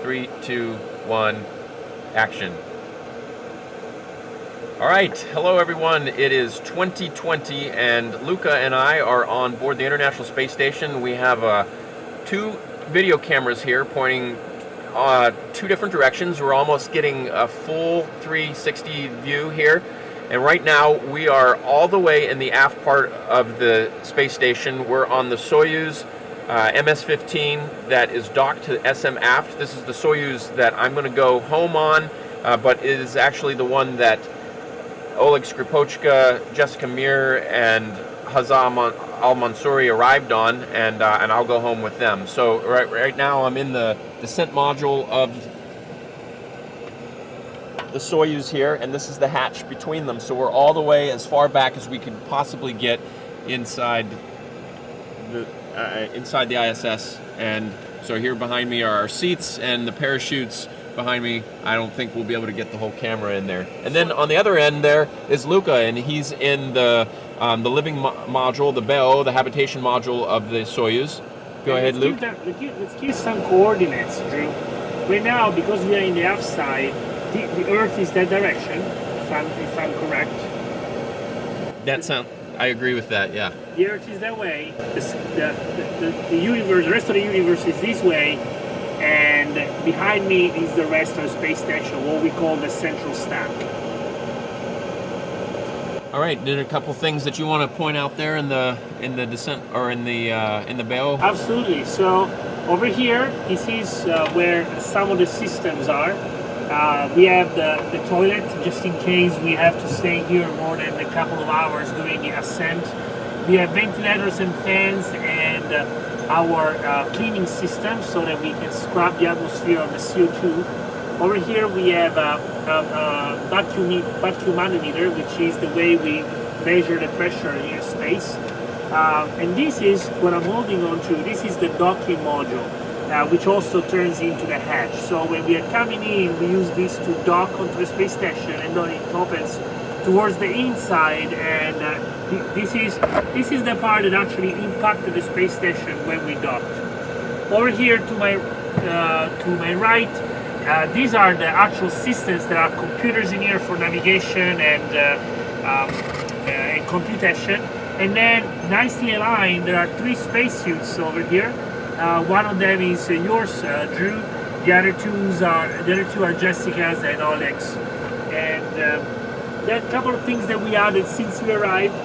3, 2, 1, action. All right, hello everyone. It is 2020 and Luca and I are on board the International Space Station. We have two video cameras here pointing two different directions. We're almost getting a full 360 view here. And right now we are all the way in the aft part of the space station. We're on the Soyuz MS-15 that is docked to SM aft. This is the Soyuz that I'm going to go home on, but it is actually the one that Oleg Skripochka, Jessica Meir, and Hazza Al-Mansouri arrived on, and I'll go home with them. So right now I'm in the descent module of the Soyuz here, and this is the hatch between them. So we're all the way as far back as we could possibly get inside the ISS. And so here behind me are our seats and the parachutes behind me. I don't think we'll be able to get the whole camera in there. And then on the other end there is Luca, and he's in the living module, the BEO, the habitation module of the Soyuz. Go ahead, Luke. Let's give some coordinates, Drew. Right now, because we are in the aft side, the Earth is that direction, if I'm correct. I agree with that, yeah. The Earth is that way, the universe, the rest of the universe is this way, and behind me is the rest of the space station, what we call the central stack. All right, there are a couple things that you want to point out there in the descent or in the BEO? Absolutely. So over here, this is where some of the systems are. We have the toilet, just in case we have to stay here more than a couple of hours during the ascent. We have ventilators and fans and our cleaning system so that we can scrub the atmosphere of the CO2. Over here we have a vacuum manometer, which is the way we measure the pressure in space. And this is what I'm holding on to. This is the docking module, which also turns into the hatch. So when we are coming in, we use this to dock onto the space station, and then it opens towards the inside. And this is the part that actually impacted the space station when we docked. Over here to my right, these are the actual systems. There are computers in here for navigation and computation. And then, nicely aligned, there are 3 spacesuits over here. One of them is yours, Drew. The other two are Jessica's and Oleg's. And there are a couple of things that we added since we arrived.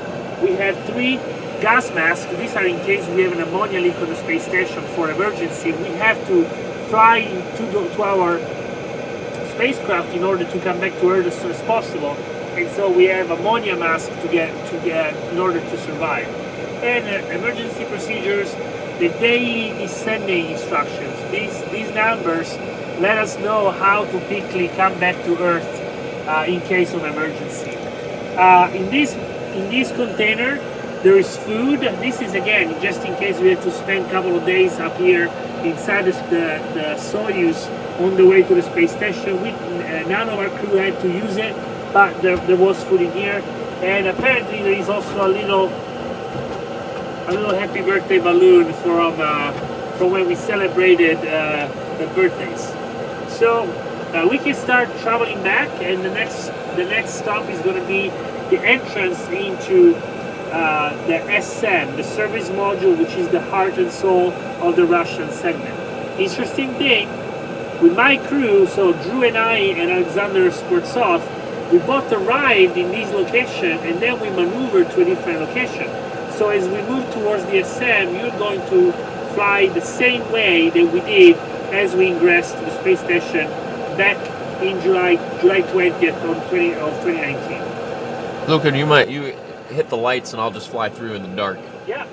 We have 3 gas masks. These are in case we have an ammonia leak on the space station for emergency. We have to fly to our spacecraft in order to come back to Earth as soon as possible. And so we have ammonia mask to get in order to survive. And emergency procedures, the daily descending instructions. These numbers let us know how to quickly come back to Earth in case of emergency. In this container there is food. This is again just in case we have to spend a couple of days up here inside the Soyuz on the way to the space station. None of our crew had to use it, but there was food in here. And apparently there is also a little happy birthday balloon from when we celebrated the birthdays. So we can start traveling back, and the next stop is going to be the entrance into the SM, the service module, which is the heart and soul of the Russian segment. Interesting thing, with my crew, so Drew and I and Alexander Skvortsov, we both arrived in this location and then we maneuvered to a different location. So as we move towards the SM, you're going to fly the same way that we did as we ingressed to the space station back in July 20th of 2019. Luca, you hit the lights and I'll just fly through in the dark. Yeah,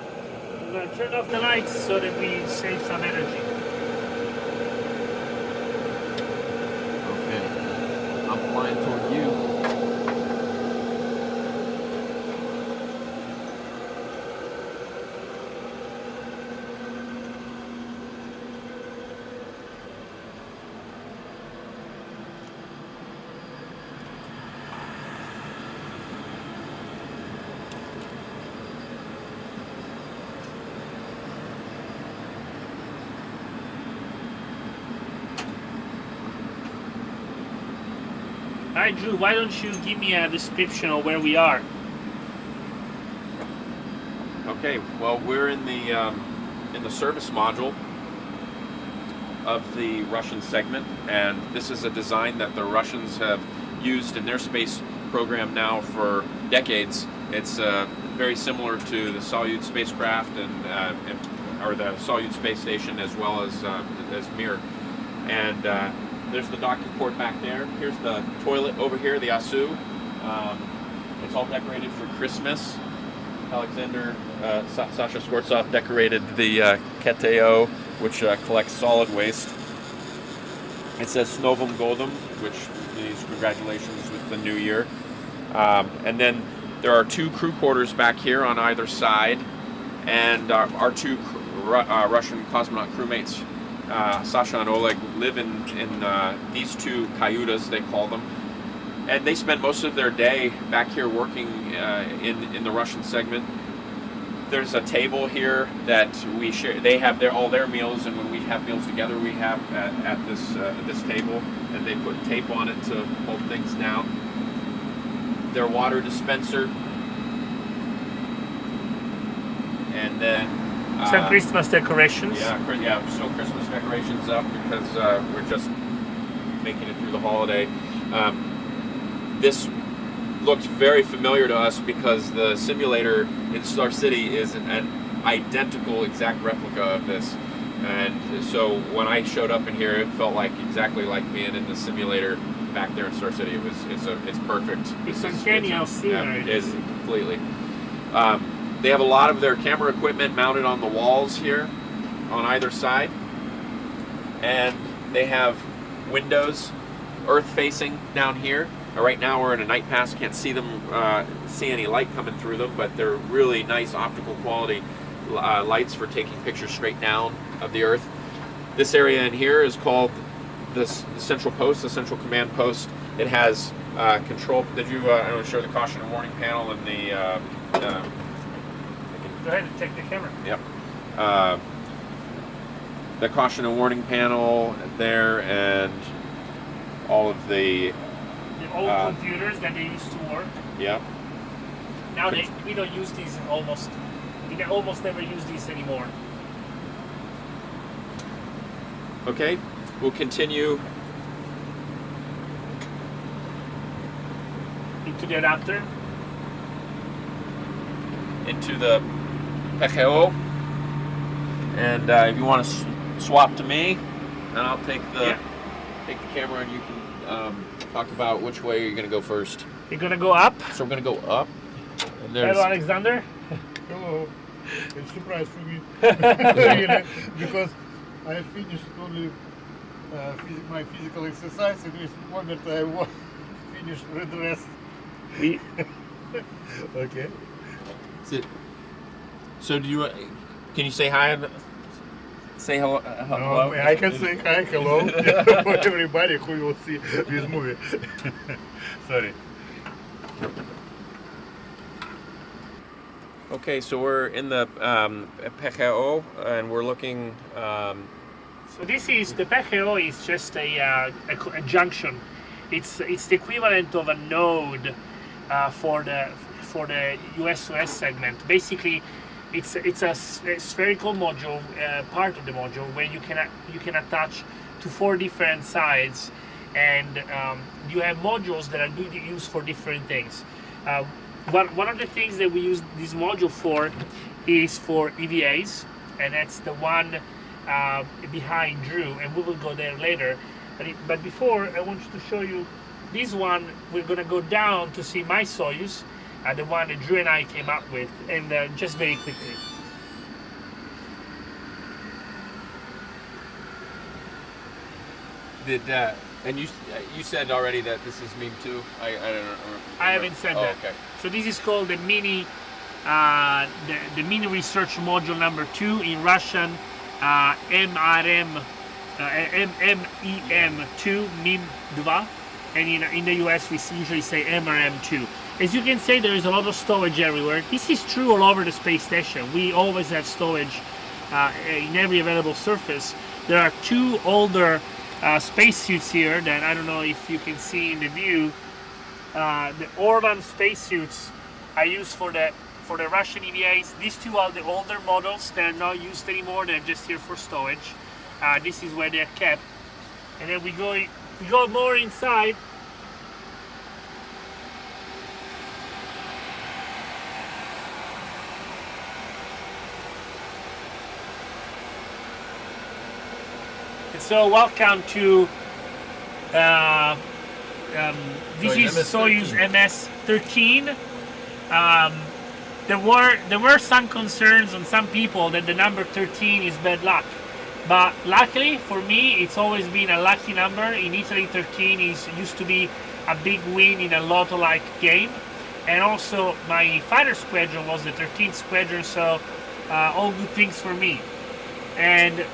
I'm going to turn off the lights so that we save some energy. Okay, I'm flying toward you. Hi, Drew. Why don't you give me a description of where we are? Okay, well, we're in the service module of the Russian segment, and this is a design that the Russians have used in their space program now for decades. It's very similar to the Soyuz spacecraft or the Soyuz space station, as well as Mir. And there's the docking port back there. Here's the toilet over here, the ASU. It's all decorated for Christmas. Alexander Sasha Skvortsov decorated the KTO, which collects solid waste. It says S Novim Godom, which means congratulations with the new year. And then there are 2 crew quarters back here on either side, and our 2 Russian cosmonaut crewmates, Sasha and Oleg, live in these 2 cayutas, they call them. And they spend most of their day back here working in the Russian segment. There's a table here that we share. They have all their meals, and when we have meals together, we have at this table, and they put tape on it to hold things down. Their water dispenser, and then Some Christmas decorations. Yeah, still Christmas decorations up because we're just making it through the holiday. This looked very familiar to us because the simulator in Star City is an identical exact replica of this. And so when I showed up in here, it felt like exactly like being in the simulator back there in Star City. It's perfect. It's uncanny how similar it is. is. Completely. They have a lot of their camera equipment mounted on the walls here on either side. And they have windows earth facing down here. Right now we're in a night pass, can't see any light coming through them, but they're really nice optical quality lights for taking pictures straight down of the Earth. This area in here is called the central post, the central command post. It has control. Did you? I don't show the caution and warning panel and the. Go ahead and take the camera. Yep. The caution and warning panel there, and all of the old computers that they used to work. Yeah. Now we don't use these almost. We almost never use these anymore. Okay, we'll continue into the adapter. Into the PKO. And if you want to swap to me, and I'll take the camera, and you can talk about which way you're going to go first. You're going to go up? So we're going to go up. And hello, Alexander. Hello. It's a surprise for me. Because I have finished only my physical exercise, and this moment I finished with the rest. Okay. So do you? Can you say hi? Say hello. Hello. I can say hi, hello for everybody who will see this movie. Sorry. Okay, so we're in the PKO, and we're looking. So this is the PKO is just a junction. It's the equivalent of a node for the US-OS segment. Basically, it's a spherical module, part of the module where you can attach to 4 different sides, and you have modules that are used for different things. One of the things that we use this module for is for EVAs, and that's the one behind Drew, and we will go there later. But before, I want to show you this one. We're going to go down to see my Soyuz, the one that Drew and I came up with, and just very quickly. And you said already that this is meme 2. I don't know. I haven't said that. Okay. So this is called the mini research module number 2 in Russian, MEM2 MEM2, and in the US we usually say MRM2. As you can see, there is a lot of stowage everywhere. This is true all over the space station. We always have stowage in every available surface. There are 2 older spacesuits here that I don't know if you can see in the view. The Orlan spacesuits are used for the Russian EVAs. These two are the older models. They're not used anymore. They're just here for stowage. This is where they're kept. And then we go more inside. And so welcome to this is Soyuz MS-13. There were some concerns on some people that the number 13 is bad luck, but luckily for me, it's always been a lucky number. In Italy, 13 used to be a big win in a Lotto-like game, and also my fighter squadron was the 13th squadron, so all good things for me. And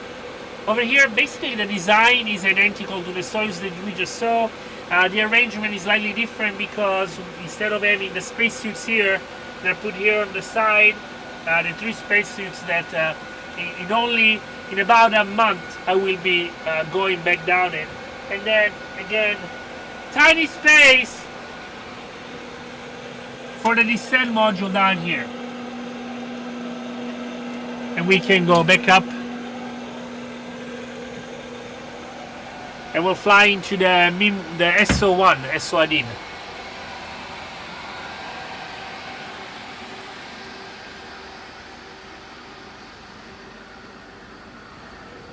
over here, basically the design is identical to the Soyuz that we just saw. The arrangement is slightly different because instead of having the spacesuits here, they're put here on the side. The 3 spacesuits that in about a month I will be going back down in. And then again, tiny space for the descent module down here. And we can go back up. And we'll fly into the SO1, SO1.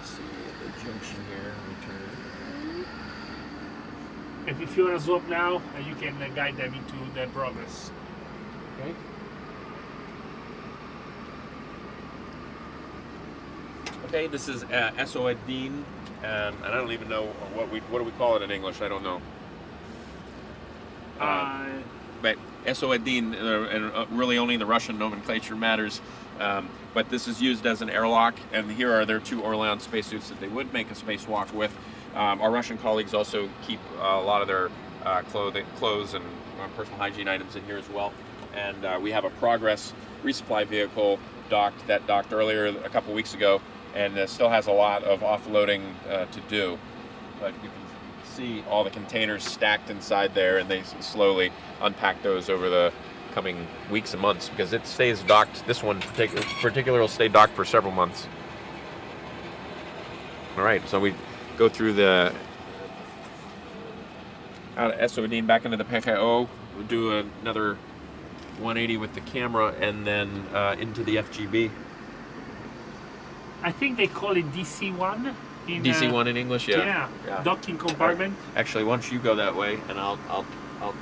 See the junction here. Return. If you want to zoom now, you can guide them into the progress. Okay. Okay, this is SO1. And I don't even know what do we call it in English. I don't know. But SO1, and really only the Russian nomenclature matters. But this is used as an airlock, and here are their 2 Orlan spacesuits that they would make a spacewalk with. Our Russian colleagues also keep a lot of their clothes and personal hygiene items in here as well. And we have a Progress resupply vehicle that docked earlier a couple weeks ago, and still has a lot of offloading to do. But you can see all the containers stacked inside there, and they slowly unpack those over the coming weeks and months because it stays docked. This one particular will stay docked for several months. All right, so we go through the out of SO1 back into the PKO. We'll do another 180 with the camera, and then into the FGB. I think they call it DC1. DC1 in English, yeah. Yeah. Docking compartment. Actually, why don't you go that way, and I'll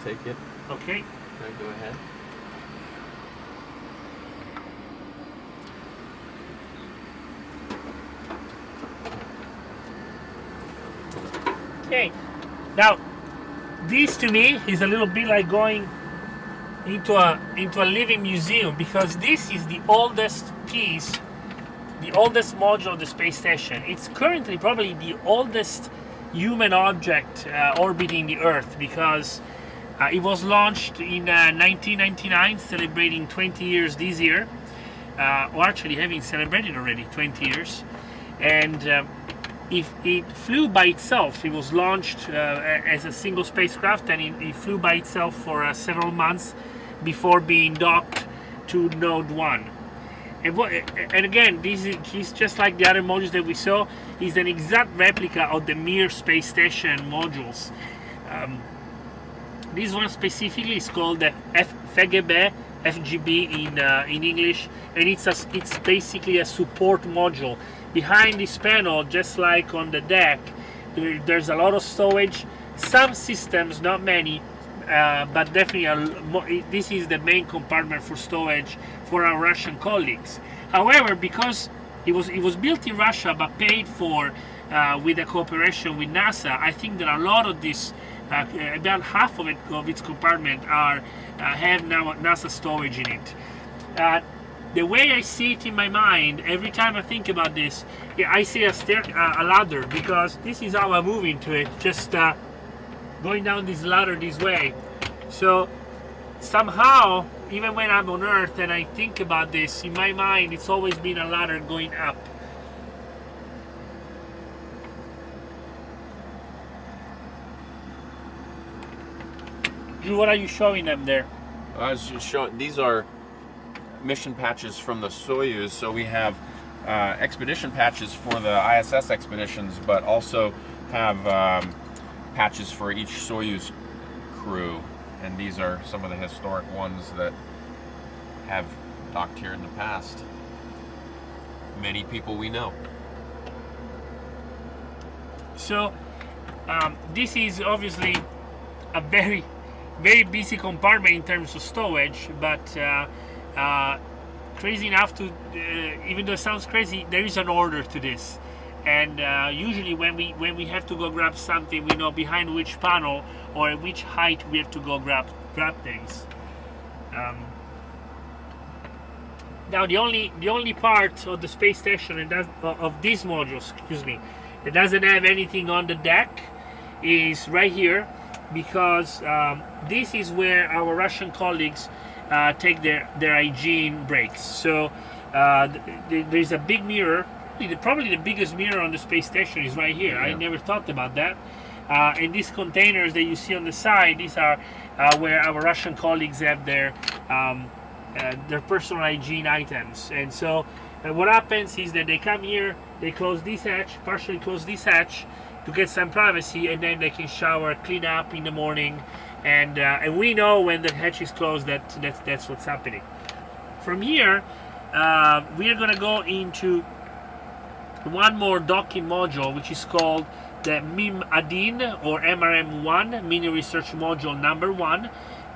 take it. Okay. Okay, go ahead. Okay. Now, this to me is a little bit like going into a living museum, because this is the oldest piece, the oldest module of the space station. It's currently probably the oldest human object orbiting the Earth, because it was launched in 1999, celebrating 20 years this year, or actually having celebrated already 20 years. And if it flew by itself, it was launched as a single spacecraft, and it flew by itself for several months before being docked to Node 1. And again, this is just like the other modules that we saw. Is an exact replica of the Mir space station modules. This one specifically is called the FGB in English, and it's basically a support module. Behind this panel, just like on the deck, there's a lot of storage. Some systems, not many, but definitely this is the main compartment for storage for our Russian colleagues. However, because it was built in Russia but paid for with a cooperation with NASA, I think that a lot of this, about half of its compartment have now NASA storage in it. The way I see it in my mind, every time I think about this, I see a ladder, because this is how I move into it, just going down this ladder this way. So somehow, even when I'm on Earth and I think about this, in my mind, it's always been a ladder going up. Drew, what are you showing them there? I was just showing, these are mission patches from the Soyuz. So we have expedition patches for the ISS expeditions, but also have patches for each Soyuz crew. And these are some of the historic ones that have docked here in the past. Many people we know. So this is obviously a very, very busy compartment in terms of stowage, but crazy enough to, even though it sounds crazy, there is an order to this. And usually when we have to go grab something, we know behind which panel or at which height we have to go grab things. Now the only part of the space station of these modules, excuse me, that doesn't have anything on the deck is right here, because this is where our Russian colleagues take their hygiene breaks. So there's a big mirror. Probably the biggest mirror on the space station is right here. Yeah. I never thought about that. And these containers that you see on the side, these are where our Russian colleagues have their personal hygiene items. And so what happens is that they come here, they close this hatch, partially close this hatch to get some privacy, and then they can shower, clean up in the morning, and we know when the hatch is closed that's what's happening. From here, we are going to go into one more docking module, which is called the MIM Adin, or MRM1, Mini Research Module number 1,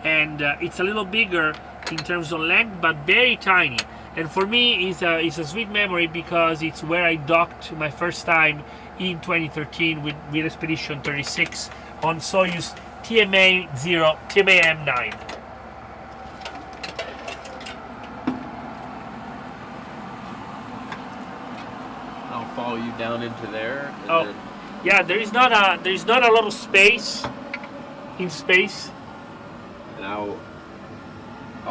and it's a little bigger in terms of length, but very tiny. And for me, it's a sweet memory because it's where I docked my first time in 2013 with Expedition 36 on Soyuz TMA-M9. I'll follow you down into there. Oh, yeah. There is not a lot of space in space. And I'll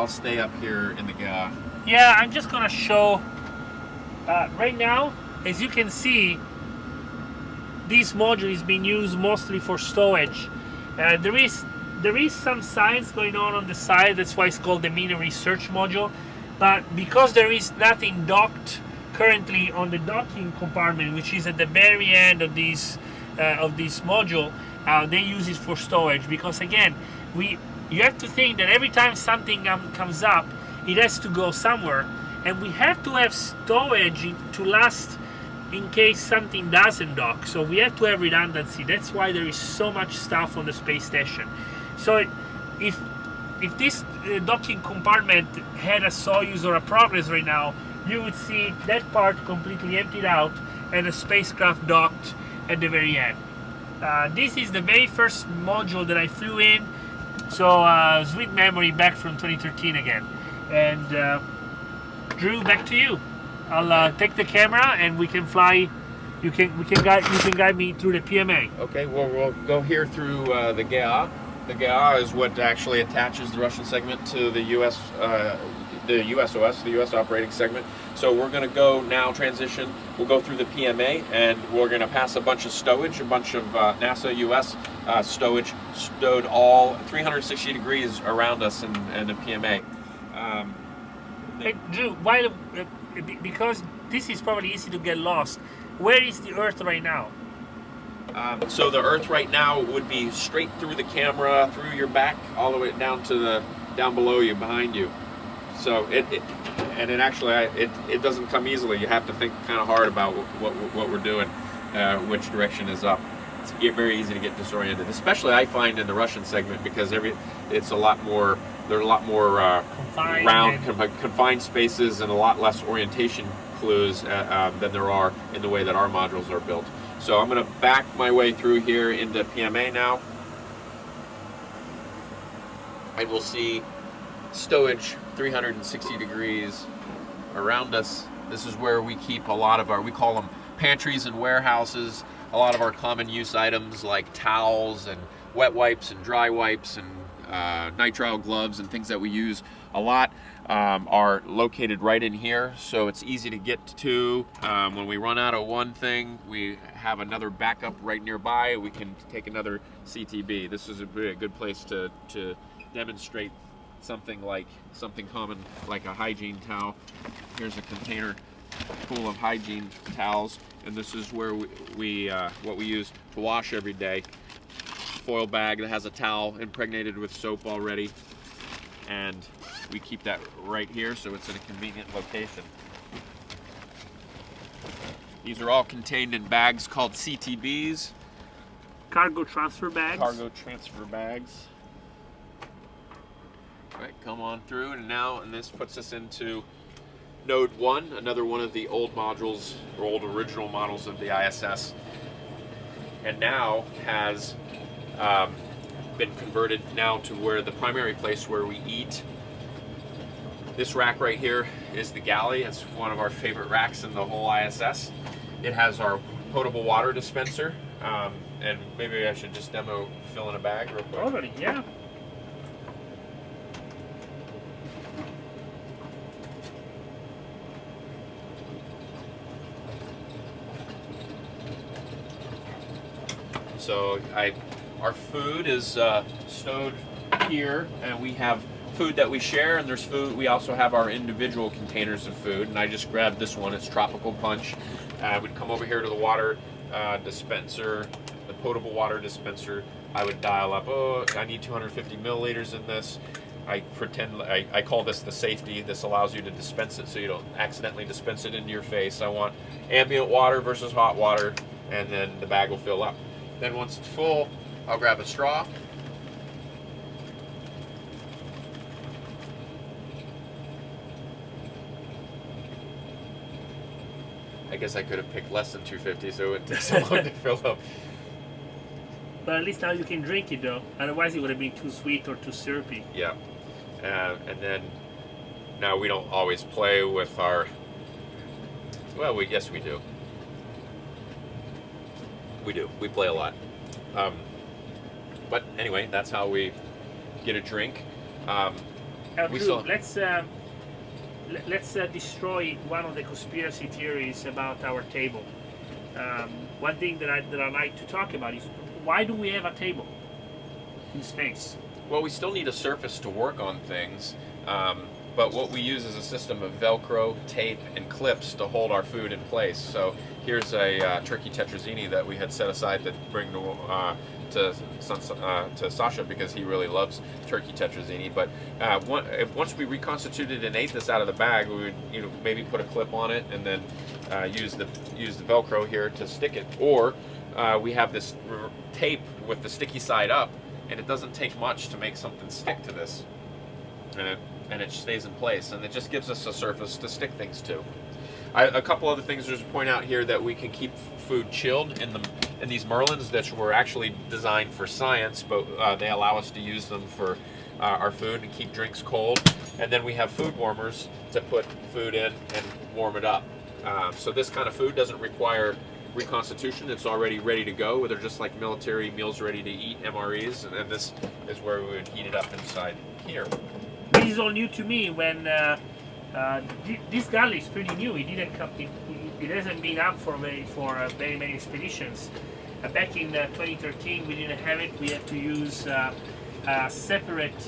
stay up here in the GA. Yeah, I'm just gonna show. Right now, as you can see, this module is being used mostly for stowage. There is some science going on the side. That's why it's called the Mini Research Module. But because there is nothing docked currently on the docking compartment, which is at the very end of this module, they use it for stowage. Because again, you have to think that every time something comes up, it has to go somewhere, and we have to have stowage to last in case something doesn't dock. So we have to have redundancy. That's why there is so much stuff on the space station. So if this docking compartment had a Soyuz or a Progress right now, you would see that part completely emptied out and a spacecraft docked at the very end. This is the very first module that I flew in, so sweet memory back from 2013 again. And Drew, back to you. I'll take the camera and we can fly. You can guide me through the PMA. Okay, well, we'll go here through the GA. The GA is what actually attaches the Russian segment to the US USOS, the US operating segment. So we're going to go now transition. We'll go through the PMA, and we're going to pass a bunch of stowage, a bunch of NASA US stowage stowed all 360 degrees around us in the PMA. Hey, Drew, because this is probably easy to get lost, where is the Earth right now? So the Earth right now would be straight through the camera, through your back, all the way down to down below you, behind you. So it doesn't come easily. You have to think kind of hard about what we're doing, which direction is up. It's very easy to get disoriented, especially I find in the Russian segment, because it's a lot more. There are a lot more confined spaces and a lot less orientation clues than there are in the way that our modules are built. So I'm going to back my way through here into PMA now, and we'll see stowage 360 degrees around us. This is where we keep a lot of we call them pantries and warehouses, a lot of our common use items like towels and wet wipes and dry wipes and nitrile gloves and things that we use a lot. are located right in here, so it's easy to get to. When we run out of one thing, we have another backup right nearby. We can take another CTB. This is a good place to demonstrate something common like a hygiene towel. Here's a container full of hygiene towels, and this is where we what we use to wash every day. Foil bag that has a towel impregnated with soap already, and we keep that right here so it's in a convenient location. These are all contained in bags called CTBs. Cargo transfer bags. Cargo transfer bags. All right, come on through, and this puts us into Node 1, another one of the old modules, or old original models of the ISS, and now has been converted now to where the primary place where we eat. This rack right here is the galley. It's one of our favorite racks in the whole ISS. It has our potable water dispenser, and maybe I should just demo fill in a bag real quick. Totally, yeah. So our food is stowed here, and we have food that we share, and there's food. We also have our individual containers of food, and I just grabbed this one. It's Tropical Punch. We'd come over here to the water dispenser, the potable water dispenser. I would dial up, oh, I need 250 milliliters in this. I call this the safety. This allows you to dispense it so you don't accidentally dispense it into your face. I want ambient water versus hot water, and then the bag will fill up. Then once it's full, I'll grab a straw. I guess I could have picked less than 250, so it takes so long to fill up. But at least now you can drink it though. Otherwise it would have been too sweet or too syrupy. Yeah. And then now we don't always play with our, well, yes we do. We do. We play a lot. But anyway, that's how we get a drink. Drew, let's destroy one of the conspiracy theories about our table. One thing that I like to talk about is, why do we have a table in space? Well, we still need a surface to work on things, but what we use is a system of Velcro, tape, and clips to hold our food in place. So here's a turkey tetrazzini that we had set aside to bring to Sasha because he really loves turkey tetrazzini. But once we reconstituted and ate this out of the bag, we would maybe put a clip on it and then use the Velcro here to stick it. Or we have this tape with the sticky side up, and it doesn't take much to make something stick to this, and it stays in place, and it just gives us a surface to stick things to. A couple other things to point out here, that we can keep food chilled in these Merlins that were actually designed for science, but they allow us to use them for our food and keep drinks cold. And then we have food warmers to put food in and warm it up. So this kind of food doesn't require reconstitution. It's already ready to go. They're just like military meals ready to eat, MREs, and this is where we would heat it up inside here. This is all new to me. When this galley is pretty new. It didn't come. It hasn't been up for very many expeditions. Back in 2013, we didn't have it. We had to use a separate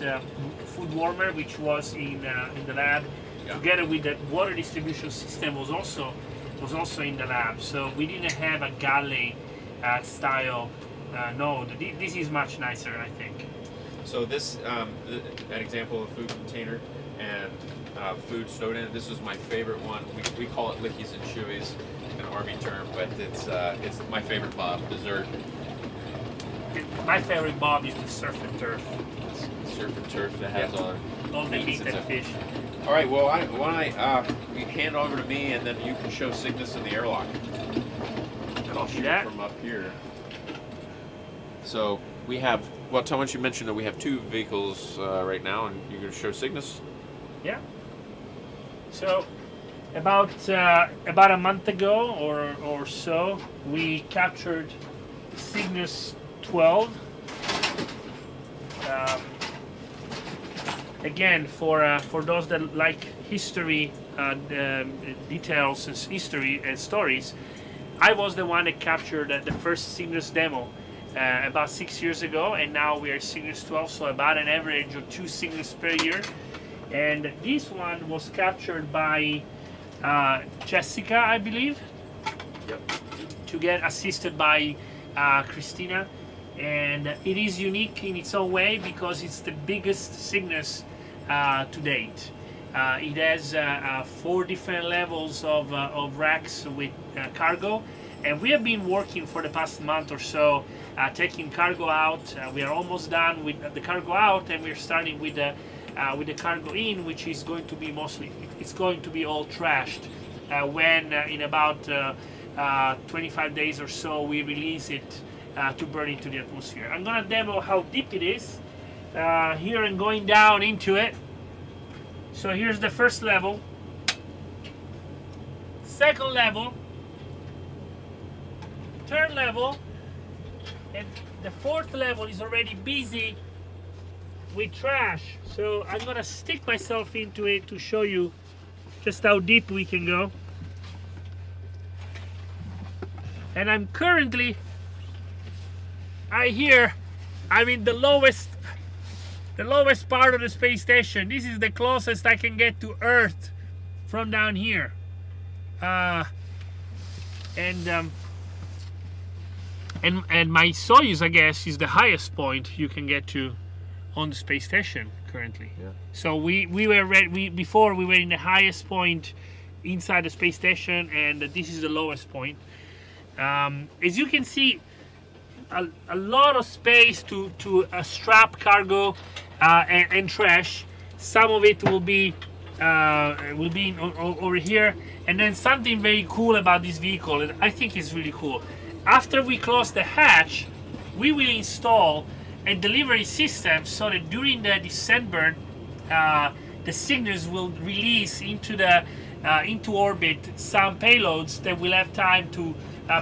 food warmer, which was in the lab, together with the water distribution system was also in the lab. So we didn't have a galley style node. This is much nicer, I think. So this, an example of a food container and food stowed in it. This is my favorite one. We call it Lickies and Chewies, an army term, but it's my favorite dessert. My favorite Bob is the surf and turf. Surf and turf that has all the meat and fish. All right. Well, why don't you hand over to me, and then you can show Cygnus in the airlock. And I'll shoot it from up here. So we have. Well, Tom, why don't you mention that we have two vehicles right now, and you're going to show Cygnus. Yeah. So about a month ago or so, we captured Cygnus 12. again, for those that like history, details, and history and stories, I was the one that captured the first Cygnus demo about 6 years ago, and now we are Cygnus 12, so about an average of 2 Cygnus per year. And this one was captured by Jessica, I believe, Yep. to get assisted by Christina. And it is unique in its own way because it's the biggest Cygnus to date. It has 4 different levels of racks with cargo, and we have been working for the past month or so taking cargo out. We are almost done with the cargo out, and we're starting with the cargo in, which is going to be it's going to be all trashed when in about 25 days or so we release it to burn into the atmosphere. I'm gonna demo how deep it is here and going down into it. So here's the first level, second level, third level, and the fourth level is already busy with trash. So I'm gonna stick myself into it to show you just how deep we can go. And I'm currently, I'm in the lowest part of the space station. This is the closest I can get to Earth from down here. And my Soyuz, I guess, is the highest point you can get to on the space station currently. Yeah. So before we were in the highest point inside the space station, and this is the lowest point. As you can see, a lot of space to strap cargo and trash. Some of it will be over here, and then something very cool about this vehicle, and I think is really cool. After we close the hatch, we will install a delivery system so that during the descent burn, the Cygnus will release into orbit some payloads that will have time to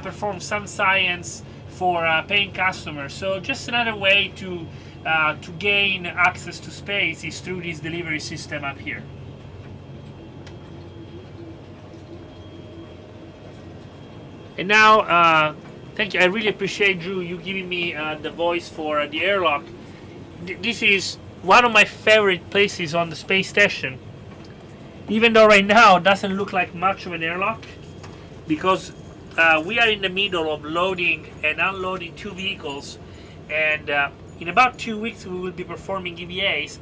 perform some science for paying customers. So just another way to gain access to space is through this delivery system up here. And now, thank you. I really appreciate, Drew, you giving me the voice for the airlock. This is one of my favorite places on the space station. Even though right now it doesn't look like much of an airlock, because we are in the middle of loading and unloading 2 vehicles, and in about 2 weeks we will be performing EVAs,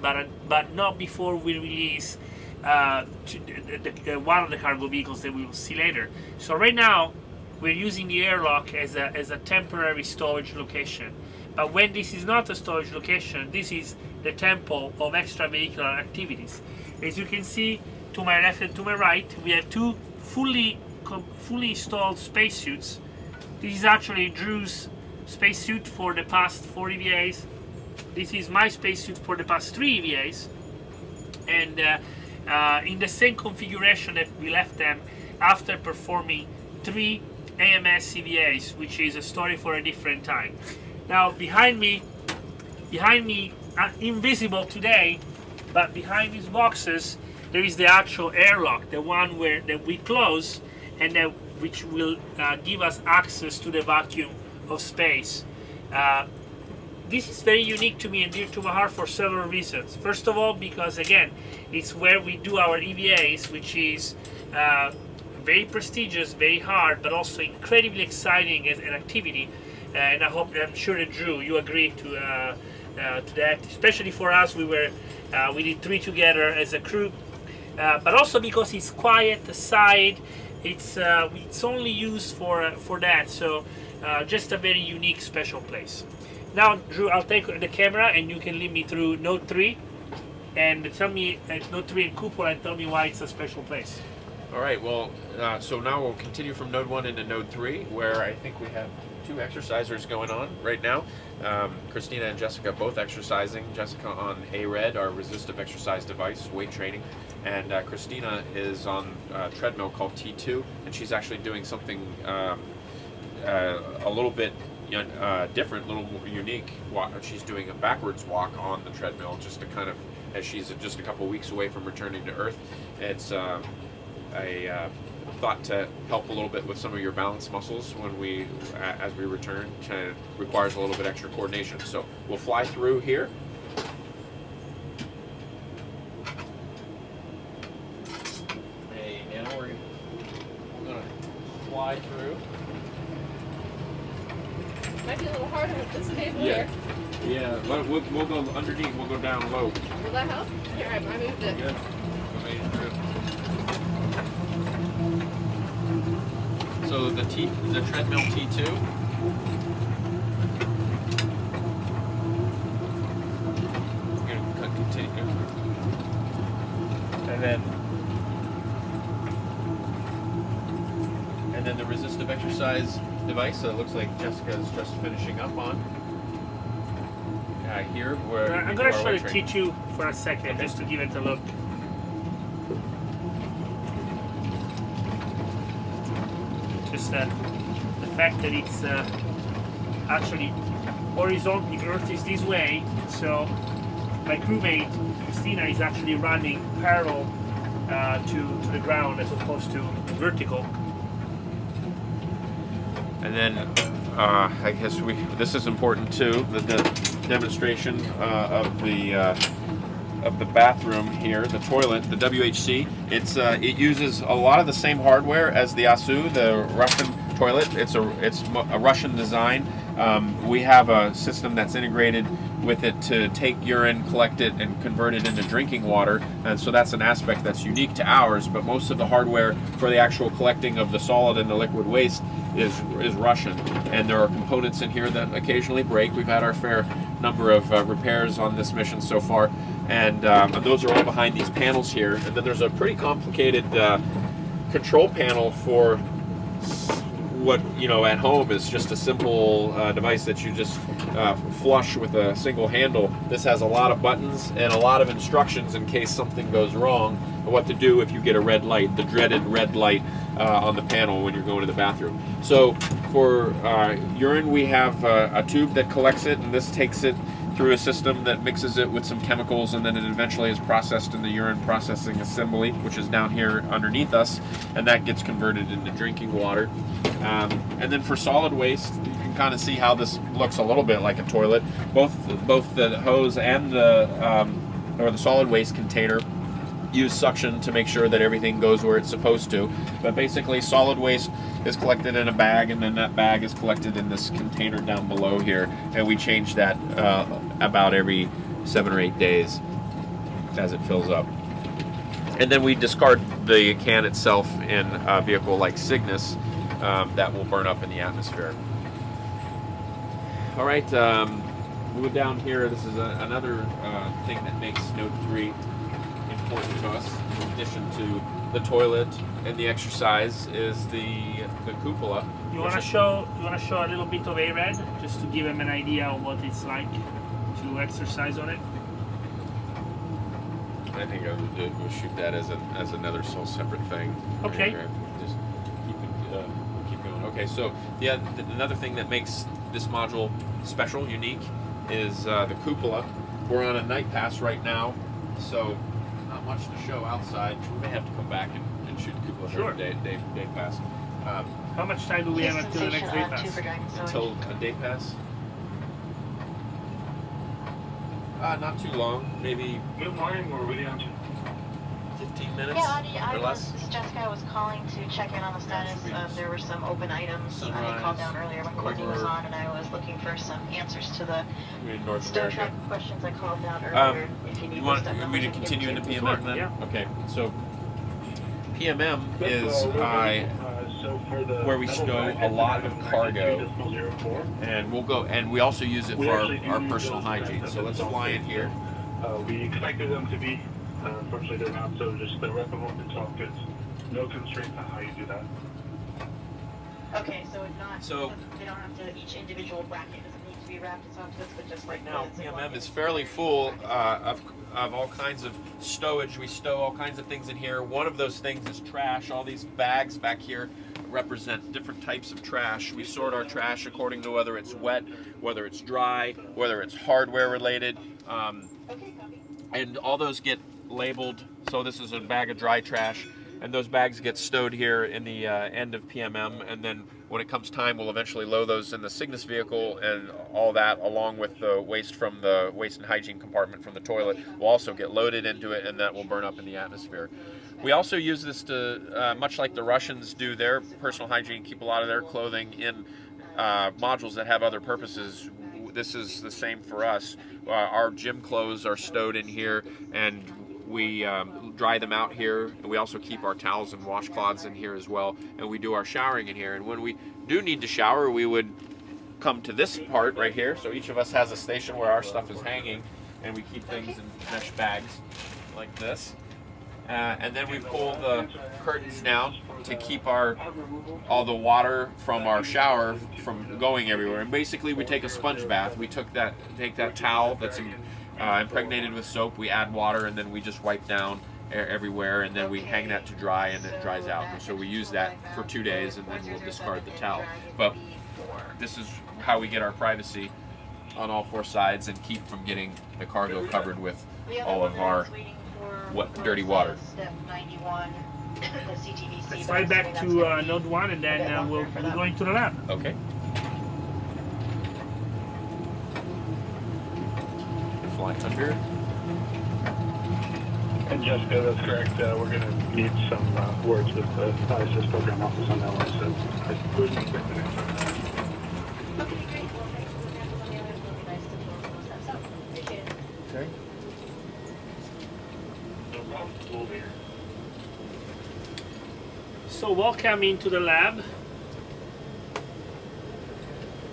but not before we release one of the cargo vehicles that we will see later. So right now we're using the airlock as a temporary storage location. But when this is not a storage location, this is the temple of extravehicular activities. As you can see, to my left and to my right, we have 2 fully installed spacesuits. This is actually Drew's spacesuit for the past 4 EVAs. This is my spacesuit for the past 3 EVAs. And in the same configuration that we left them after performing 3 AMS EVAs, which is a story for a different time. Now behind me, invisible today, but behind these boxes, there is the actual airlock, the one that we close, and which will give us access to the vacuum of space. This is very unique to me and dear to my heart for several reasons. First of all, because again, it's where we do our EVAs, which is very prestigious, very hard, but also incredibly exciting as an activity. And I'm sure that Drew, you agree to that. Especially for us, we did 3 together as a crew. But also because it's quiet aside, it's only used for that. So just a very unique, special place. Now, Drew, I'll take the camera and you can lead me through Node 3 and tell me Node 3 and Cupola and tell me why it's a special place. All right, well, so now we'll continue from Node 1 into Node 3, where I think we have 2 exercisers going on right now. Christina and Jessica both exercising. Jessica on ARED, our resistive exercise device, weight training, and Christina is on a treadmill called T2, and she's actually doing something a little bit different, a little more unique. She's doing a backwards walk on the treadmill just to kind of as she's just a couple weeks away from returning to Earth. It's thought to help a little bit with some of your balance muscles when as we return. Kind of requires a little bit extra coordination. So we'll fly through here. And now we're gonna fly through. Might be a little harder with this table Yeah. here. Yeah, but we'll go underneath. We'll go down low. Will that help? Here, I moved it. Yeah. So the treadmill T2. We're gonna continue. And then the resistive exercise device that looks like Jessica's just finishing up on. Here, where I'm going to show the T2 for a second, just to give it a look. Just the fact that it's actually horizontal, the Earth is this way, so my crewmate Christina is actually running parallel to the ground as opposed to vertical. And then I guess this is important too, the demonstration of the bathroom here, the toilet, the WHC. It uses a lot of the same hardware as the ASU, the Russian toilet. It's a Russian design. We have a system that's integrated with it to take urine, collect it, and convert it into drinking water. And so that's an aspect that's unique to ours, but most of the hardware for the actual collecting of the solid and the liquid waste is Russian. And there are components in here that occasionally break. We've had our fair number of repairs on this mission so far. And those are all behind these panels here. And then there's a pretty complicated control panel for what at home is just a simple device that you just flush with a single handle. This has a lot of buttons and a lot of instructions in case something goes wrong, and what to do if you get a red light, the dreaded red light on the panel when you're going to the bathroom. So for urine, we have a tube that collects it, and this takes it through a system that mixes it with some chemicals, and then it eventually is processed in the urine processing assembly, which is down here underneath us, and that gets converted into drinking water. And then for solid waste, you can kind of see how this looks a little bit like a toilet. Both the hose and the solid waste container use suction to make sure that everything goes where it's supposed to. But basically, solid waste is collected in a bag, and then that bag is collected in this container down below here, and we change that about every 7 or 8 days as it fills up. And then we discard the can itself in a vehicle like Cygnus that will burn up in the atmosphere. All right, moving down here, this is another thing that makes Note 3 important to us, in addition to the toilet and the exercise, is the cupola. You want to show a little bit of ARED, just to give them an idea of what it's like to exercise on it? I think we'll shoot that as another separate thing. Okay. Just keep going. Okay, so yeah, another thing that makes this module special, unique, is the cupola. We're on a night pass right now, so not much to show outside. We may have to come back and shoot cupola Sure. day pass. How much time do we have until the next day pass? Until a day pass? Not too long. Maybe Good morning, we're really on 15 minutes Yeah, or less. This is Jessica. I was calling to check in on the status. There were some open items. I Sunrise, called down earlier when Courtney was over- on, and I was looking for some answers to the We're in North Stowe America. Track questions I called down earlier. If you need You want those stuff, me to I can continue give into them to you. PMM then? Yeah. Okay, so PMM is where we stow a lot of cargo, and we'll go, and we also use it for our personal hygiene. So let's fly in here. We expected them to be, unfortunately they're not, so just the wrappable soft goods. No constraints on how you do that. Okay, so it's not. So- they don't have to. Each individual bracket doesn't need to be wrapped in soft goods, but just Right like now, goods in one PMM is big fairly bracket. full of all kinds of stowage. We stow all kinds of things in here. One of those things is trash. All these bags back here represent different types of trash. We sort our trash according to whether it's wet, whether it's dry, whether it's hardware related. Okay, copy. and all those get labeled. So this is a bag of dry trash, and those bags get stowed here in the end of PMM, and then when it comes time, we'll eventually load those in the Cygnus vehicle, and all that, along with the waste from the waste and hygiene compartment from the toilet, will also get loaded into it, and that will burn up in the atmosphere. We also use this to, much like the Russians do their personal hygiene, keep a lot of their clothing in modules that have other purposes. This is the same for us. Our gym clothes are stowed in here, and we dry them out here. And we also keep our towels and washcloths in here as well, and we do our showering in here. And when we do need to shower, we would come to this part right here. So each of us has a station where our stuff is hanging, and we keep things in mesh bags like this. And then we pull the curtains down to keep all the water from our shower from going everywhere. And basically, we take a sponge bath. We take that towel that's impregnated with soap. We add water, and then we just wipe down everywhere, and then we hang that to dry, and it dries out. And so we use that for 2 days, and then we'll discard the towel. But this is how we get our privacy on all 4 sides and keep from getting the cargo covered with all of our dirty water. Let's fly back to node 1, and then we'll go into the lab. Okay. Fly under. And Jessica, that's correct. We're going to need some words with the ISS program office on that one. So I wouldn't expect the next one. Okay, great. Well, thanks for the program. Let me know. It would be nice to close those steps up. Appreciate it. Okay. No problem. We'll be here. So welcome into the lab.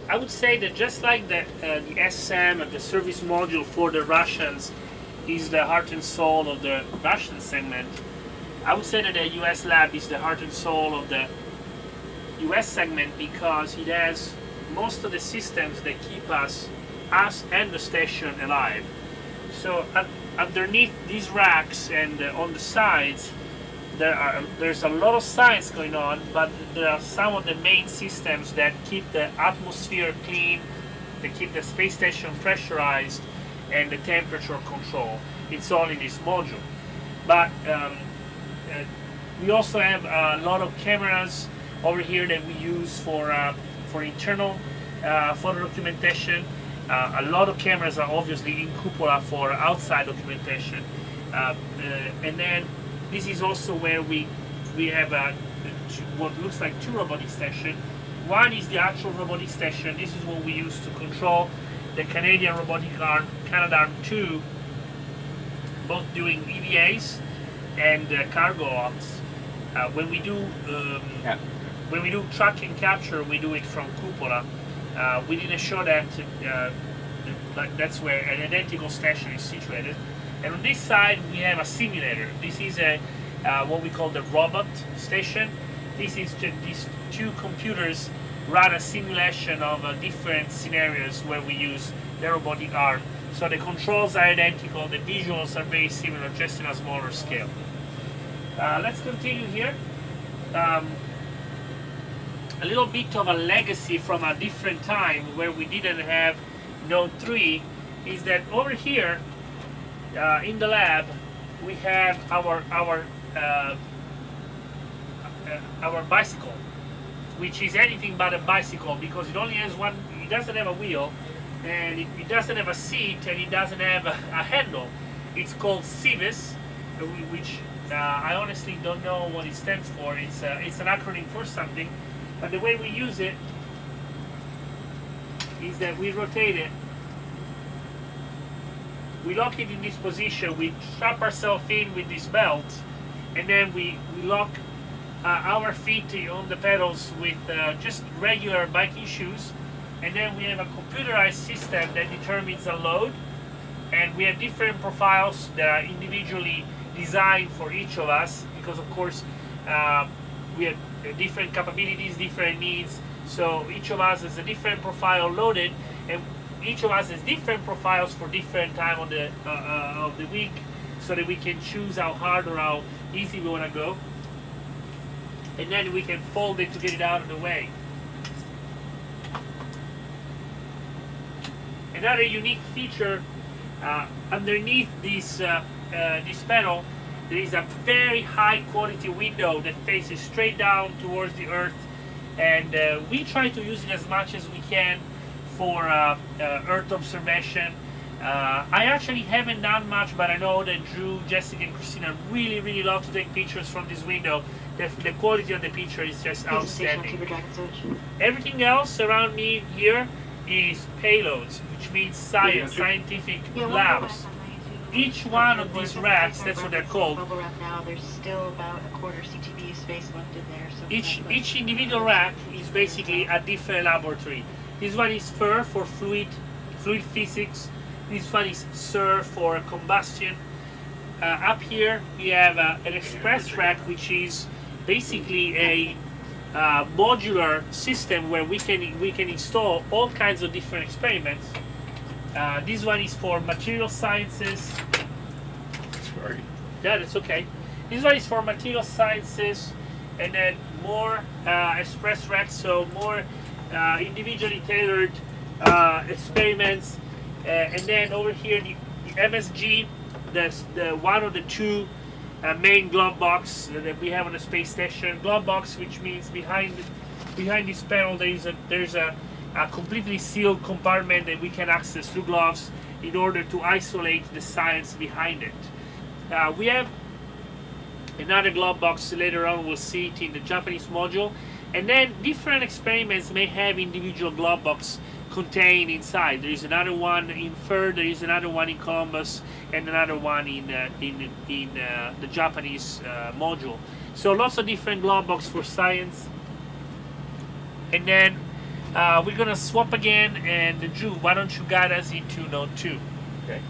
I would say that just like the SM, the service module for the Russians, is the heart and soul of the Russian segment, I would say that the US lab is the heart and soul of the US segment, because it has most of the systems that keep us and the station alive. So underneath these racks and on the sides, there's a lot of science going on, but there are some of the main systems that keep the atmosphere clean, that keep the space station pressurized, and the temperature control. It's all in this module. But we also have a lot of cameras over here that we use for internal photo documentation. A lot of cameras are obviously in Cupola for outside documentation. And then this is also where we have what looks like 2 robotic stations. One is the actual robotic station. This is what we use to control the Canadian robotic arm, Canadarm2, both doing EVAs and cargo ops. When we do track and capture, we do it from Cupola. We didn't show that. That's where an identical station is situated. And on this side, we have a simulator. This is what we call the robot station. This is these 2 computers run a simulation of different scenarios where we use the robotic arm. So the controls are identical, the visuals are very similar, just in a smaller scale. Let's continue here. A little bit of a legacy from a different time where we didn't have Node 3 is that over here in the lab we have our bicycle, which is anything but a bicycle because it only has one. It doesn't have a wheel, and it doesn't have a seat, and it doesn't have a handle. It's called CIVIS, which I honestly don't know what it stands for. It's an acronym for something, but the way we use it is that we rotate it, we lock it in this position, we strap ourselves in with this belt, and then we lock our feet on the pedals with just regular biking shoes, and then we have a computerized system that determines the load, and we have different profiles that are individually designed for each of us because of course we have different capabilities, different needs, so each of us has a different profile loaded, and each of us has different profiles for different time of the week, so that we can choose how hard or how easy we want to go, and then we can fold it to get it out of the way. Another unique feature Underneath this panel, there is a very high quality window that faces straight down towards the earth, and we try to use it as much as we can for earth observation. I actually haven't done much, but I know that Drew, Jessica, and Christina really love to take pictures from this window. The quality of the picture is just outstanding. Everything else around me here is payloads, which means science, scientific labs. Each one of these racks, that's what they're called. Now there's still about a quarter CTB space left in there. So Each individual rack is basically a different laboratory. This one is FIR for fluid physics. This one is SIR for combustion. Up here we have an express rack, which is basically a modular system where we can install all kinds of different experiments. This one is for material sciences. Sorry. Yeah, that's okay. This one is for material sciences, and then more express racks, so more individually tailored experiments. And then over here, the MSG, the one of the two main glove box that we have on the space station. Glove box, which means behind this panel there's a completely sealed compartment that we can access through gloves in order to isolate the science behind it. We have another glove box later on. We'll see it in the Japanese module, and then different experiments may have individual glove box contained inside. There is another one in FIR, there is another one in Columbus, and another one in the Japanese module. So lots of different glove box for science. And then we're gonna swap again, and Drew, why don't you guide us into node 2? Okay.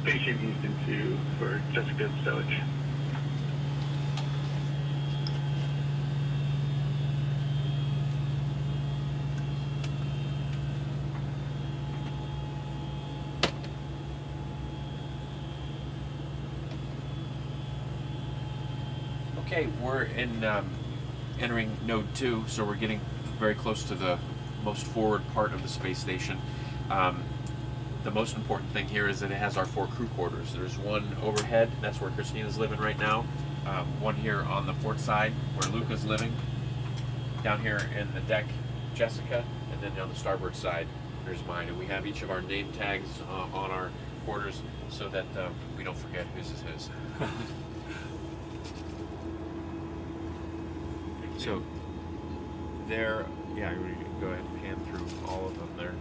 Spaceship used into for Jessica Stowage. Okay, we're in entering node 2, so we're getting very close to the most forward part of the space station. The most important thing here is that it has our 4 crew quarters. There's one overhead, that's where Christina's living right now. One here on the port side where Luca's living. Down here in the deck, Jessica, and then on the starboard side, there's mine. And we have each of our name tags on our quarters so that we don't forget whose is whose. So there, yeah, we go ahead and pan through all of them there.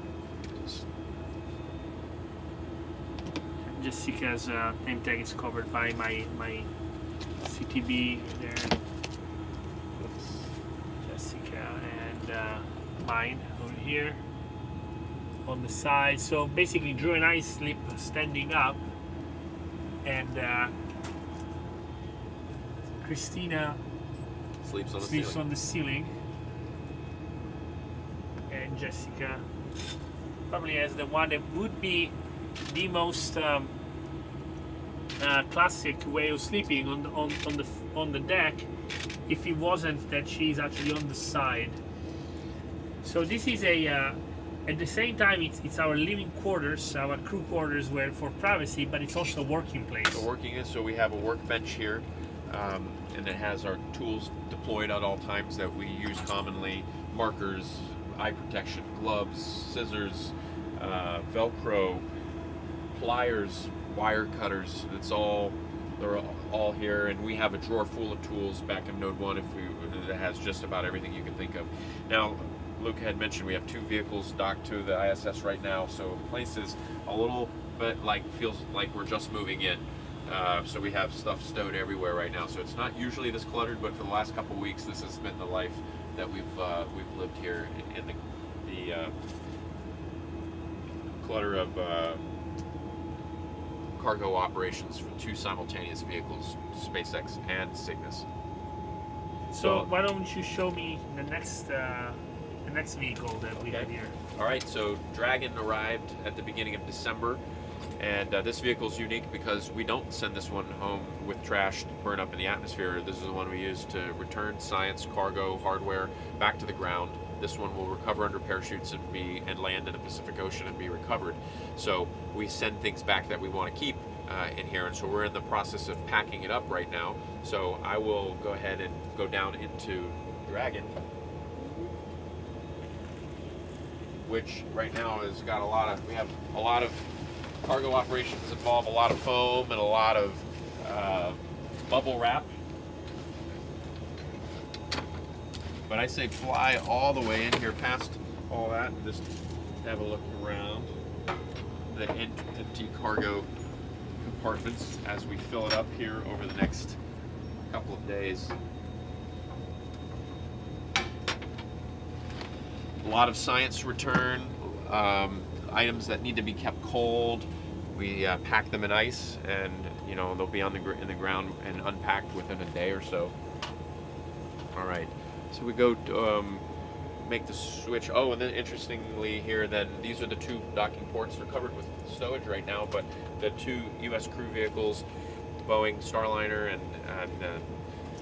Jessica's name tag is covered by my CTB there. Oops. Jessica and mine over here on the side. So basically, Drew and I sleep standing up, and Christina Sleeps on the sleeps ceiling. on the ceiling, and Jessica probably has the one that would be the most classic way of sleeping on the deck, if it wasn't that she's actually on the side. So this is at the same time it's our living quarters, our crew quarters, where for privacy, but it's also a working place. So working is, so we have a workbench here, and it has our tools deployed at all times that we use commonly: markers, eye protection, gloves, scissors, Velcro, pliers, wire cutters. They're all here, and we have a drawer full of tools back in Node 1 that has just about everything you can think of. Now, Luke had mentioned we have 2 vehicles docked to the ISS right now, so places a little bit feels like we're just moving in. So we have stuff stowed everywhere right now. So it's not usually this cluttered, but for the last couple of weeks, this has been the life that we've lived here in the clutter of cargo operations for 2 simultaneous vehicles, SpaceX and Cygnus. So why don't you show me the next vehicle that we have here? All right, so Dragon arrived at the beginning of December. And this vehicle is unique because we don't send this one home with trash to burn up in the atmosphere. This is the one we use to return science, cargo, hardware back to the ground. This one will recover under parachutes and land in the Pacific Ocean and be recovered. So we send things back that we want to keep in here, and so we're in the process of packing it up right now. So I will go ahead and go down into Dragon, which right now has got we have a lot of cargo operations involve a lot of foam and a lot of bubble wrap. But I say fly all the way in here past all that and just have a look around the empty cargo compartments as we fill it up here over the next couple of days. A lot of science return, items that need to be kept cold. We pack them in ice, and they'll be in the ground and unpacked within a day or so. All right, so we go to, make the switch. Oh, and then interestingly here, then these are the two docking ports. They're covered with stowage right now, but the two U.S. crew vehicles, Boeing Starliner and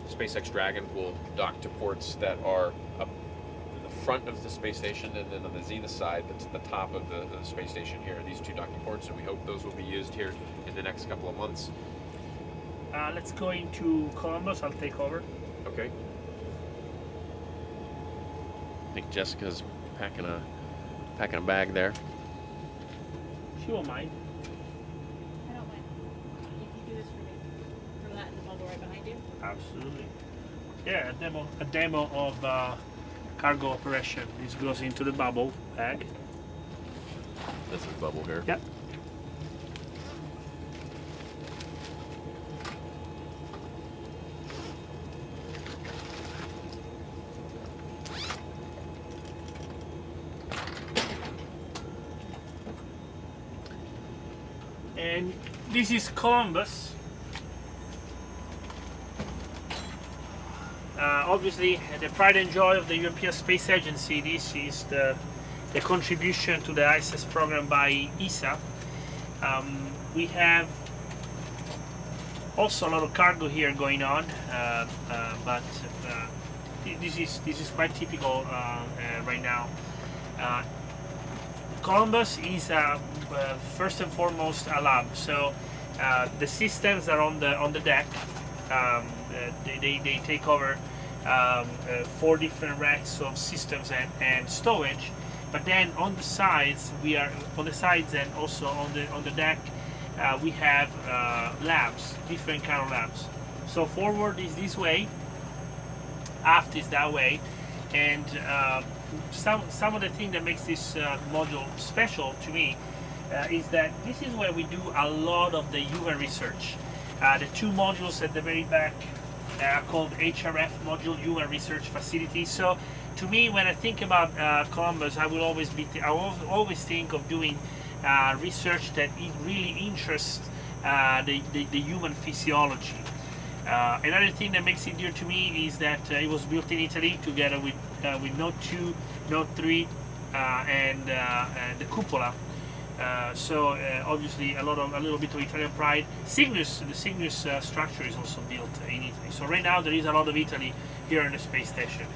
SpaceX Dragon, will dock to ports that are up front of the space station, and then on the zenith side, that's at the top of the space station here, these two docking ports, and we hope those will be used here in the next couple of months. Let's go into Columbus. I'll take over. Okay. I think Jessica's packing a bag there. She won't mind. I don't mind. If you do this for me. Throw that in the bubble right behind you. Absolutely. Yeah, a demo of cargo operation. This goes into the bubble bag. This is bubble here. Yep. And this is Columbus. Obviously, the pride and joy of the European Space Agency. This is the contribution to the ISS program by ESA. We have also a lot of cargo here going on, but this is quite typical right now. Columbus is first and foremost a lab, so the systems are on the deck. They take over 4 different racks of systems and stowage, but then on the sides and also on the deck we have labs, different kind of labs. So forward is this way, aft is that way, and some of the thing that makes this module special to me is that this is where we do a lot of the human research. The 2 modules at the very back are called HRF module, Human Research Facility. So to me, when I think about Columbus, I will always think of doing research that really interests the human physiology. Another thing that makes it dear to me is that it was built in Italy together with Note 2, Note 3, and the cupola. So obviously a little bit of Italian pride. Cygnus, the Cygnus structure is also built in Italy. So right now there is a lot of Italy here in the space station.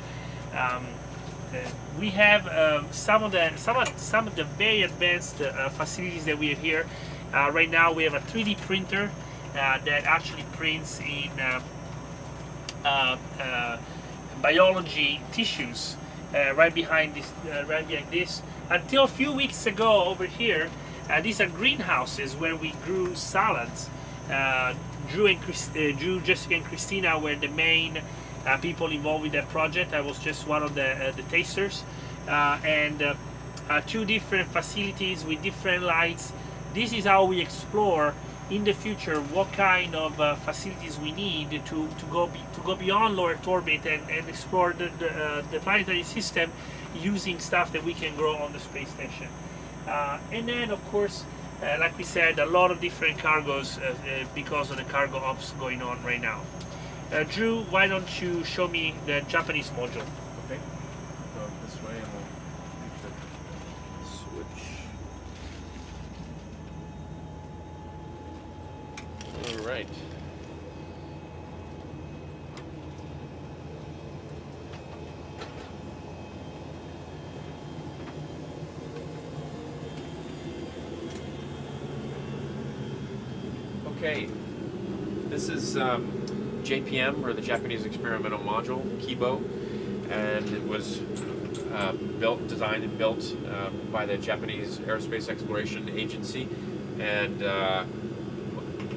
We have some of the very advanced facilities that we have here. Right now we have a 3D printer that actually prints in biology tissues right behind this. Until a few weeks ago over here, these are greenhouses where we grew salads. Drew, Jessica, and Christina were the main people involved with that project. I was just one of the tasters. And 2 different facilities with different lights. This is how we explore in the future what kind of facilities we need to go beyond low Earth orbit and explore the planetary system using stuff that we can grow on the space station. And then of course, like we said, a lot of different cargos because of the cargo ops going on right now. Drew, why don't you show me the Japanese module? Okay. Go this way and we'll switch. right. Okay, this is JPM, or the Japanese Experimental Module, Kibo, and it was designed and built by the Japanese Aerospace Exploration Agency. And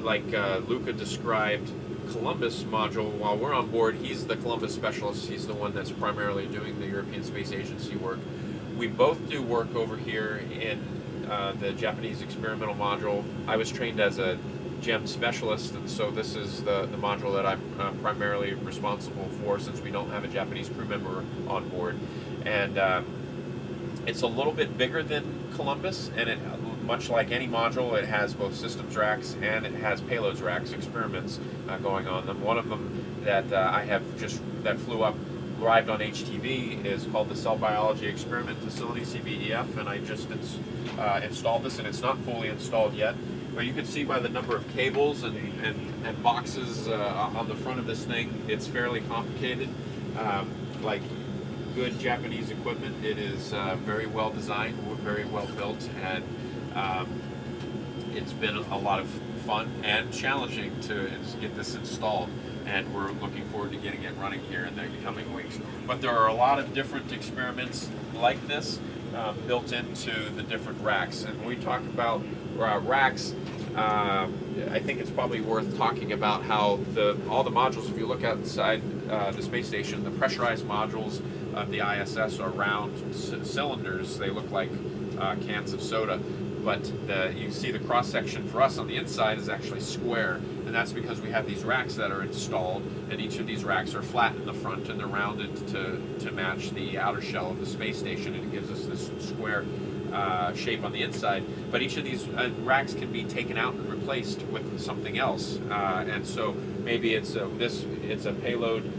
like Luca described Columbus module, while we're on board, he's the Columbus specialist. He's the one that's primarily doing the European Space Agency work. We both do work over here in the Japanese Experimental Module. I was trained as a GEM specialist, and so this is the module that I'm primarily responsible for, since we don't have a Japanese crew member on board. And it's a little bit bigger than Columbus, and it, much like any module, it has both systems racks and it has payloads racks, experiments going on them. One of them that I have that arrived on HTV is called the Cell Biology Experiment Facility, CBEF, and I just installed this, and it's not fully installed yet. But you can see by the number of cables and boxes on the front of this thing, it's fairly complicated. Like good Japanese equipment, it is very well designed, very well built, and it's been a lot of fun and challenging to get this installed. And we're looking forward to getting it running here in the coming weeks. But there are a lot of different experiments like this built into the different racks. And when we talk about racks, I think it's probably worth talking about how all the modules, if you look outside the space station, the pressurized modules of the ISS are round cylinders. They look like cans of soda. But you see the cross section for us on the inside is actually square, and that's because we have these racks that are installed, and each of these racks are flat in the front and they're rounded to match the outer shell of the space station, and it gives us this square shape on the inside. But each of these racks can be taken out and replaced with something else, and so maybe it's a payload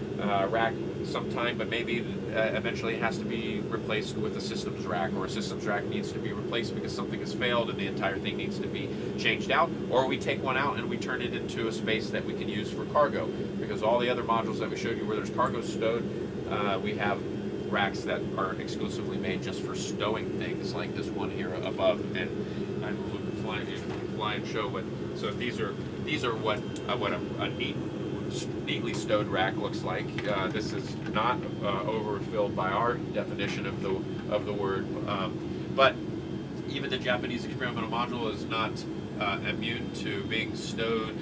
rack sometime, but maybe eventually it has to be replaced with a systems rack, or a systems rack needs to be replaced because something has failed and the entire thing needs to be changed out, or we take one out and we turn it into a space that we can use for cargo, because all the other modules that we showed you where there's cargo stowed, we have racks that are exclusively made just for stowing things, like this one here above. And I will fly and show what. So these are what a neatly stowed rack looks like. This is not overfilled by our definition of the word, but even the Japanese experimental module is not immune to being stowage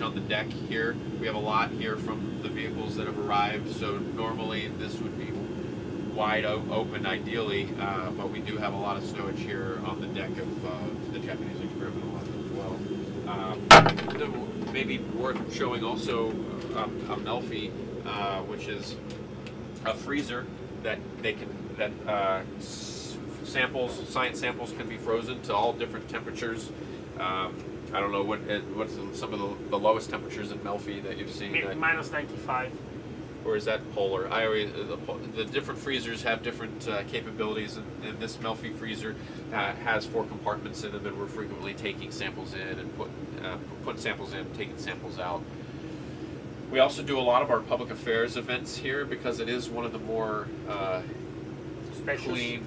on the deck here. We have a lot here from the vehicles that have arrived, so normally this would be wide open ideally, but we do have a lot of stowage here on the deck of the Japanese experimental module as well. Maybe worth showing also a Melfi, which is a freezer that science samples can be frozen to all different temperatures. I don't know what's some of the lowest temperatures in Melfi that you've seen. Minus 95. Or is that polar? The different freezers have different capabilities, and this Melfi freezer has 4 compartments in them, and we're frequently taking samples in and putting samples in, taking samples out. We also do a lot of our public affairs events here because it is one of the more clean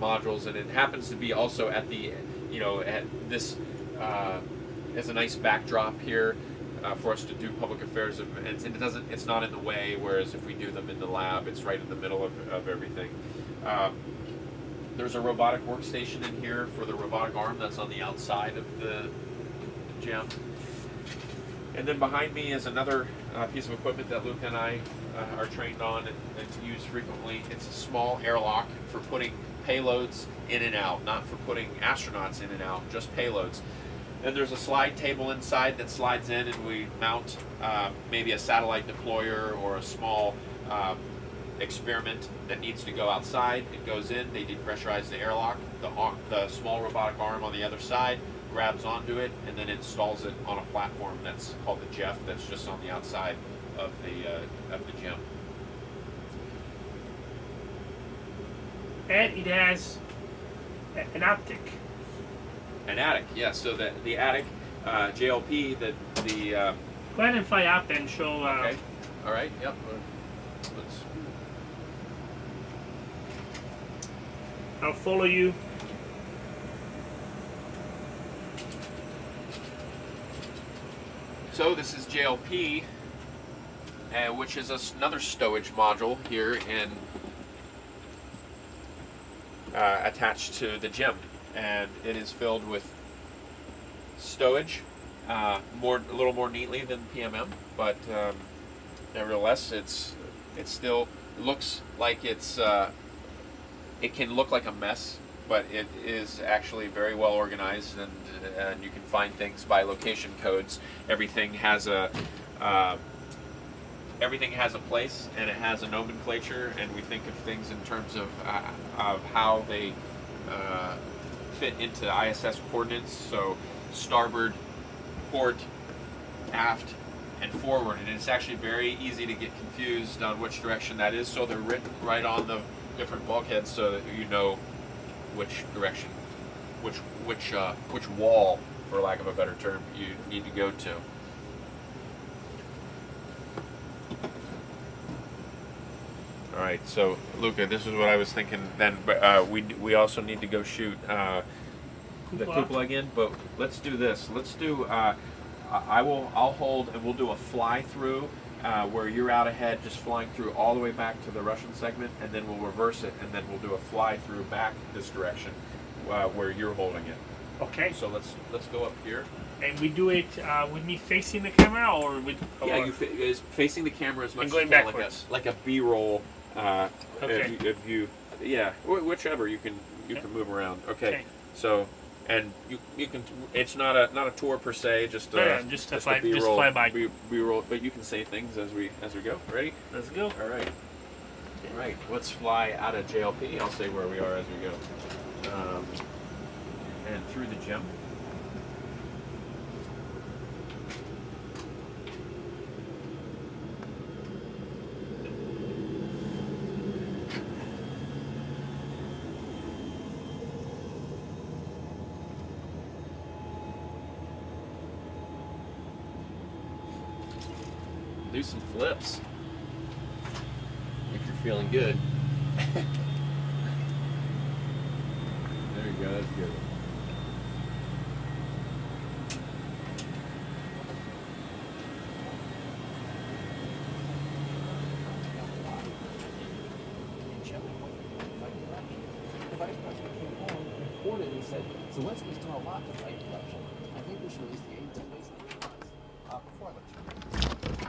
modules, and it happens to be also at this as a nice backdrop here. For us to do public affairs events, and it's not in the way, whereas if we do them in the lab, it's right in the middle of everything. There's a robotic workstation in here for the robotic arm that's on the outside of the GEM. And then behind me is another piece of equipment that Luke and I are trained on and use frequently. It's a small airlock for putting payloads in and out, not for putting astronauts in and out, just payloads. And there's a slide table inside that slides in, and we mount maybe a satellite deployer or a small experiment that needs to go outside. It goes in, they depressurize the airlock, the small robotic arm on the other side grabs onto it, and then installs it on a platform that's called the Jeff, that's just on the outside of the GEM. And it has an attic. An attic, yes. So the attic JLP, the Go ahead and fly up and show. okay. All right. Yep. Let's. I'll follow you. So this is JLP, which is another stowage module here in attached to the gym, and it is filled with stowage, a little more neatly than PMM, but nevertheless, it still looks like it can look like a mess, but it is actually very well organized, and you can find things by location codes. Everything has a place, and it has a nomenclature, and we think of things in terms of how they fit into ISS coordinates. So starboard, port, aft, and forward, and it's actually very easy to get confused on which direction that is. So they're written right on the different bulkheads, so that you know which direction, which wall, for lack of a better term, you need to go to. All right, so Luca, this is what I was thinking. Then, but we also need to go shoot the cupola again. But let's do this. Let's do. I'll hold, and we'll do a fly through where you're out ahead, just flying through all the way back to the Russian segment, and then we'll reverse it, and then we'll do a fly through back this direction where you're holding it. Okay. So let's go up here. And we do it with me facing the camera, or with? Yeah, or- is facing the camera as much And going as you can, backwards. like a B-roll. Okay. If you, yeah, whichever you can move around. Okay. So, and you can. It's not a tour per se. Just just a fly by. B-roll, but you can say things as we go. Ready? Let's go. All right. All right. Let's fly out of JLP. I'll say where we are as we go. And through the gym. Do some flips if you're feeling good. There you go, that's good. The vice president came home, reported, and said, Zelensky's done a lot to fight corruption. I think we should release the aid to basically before I let you.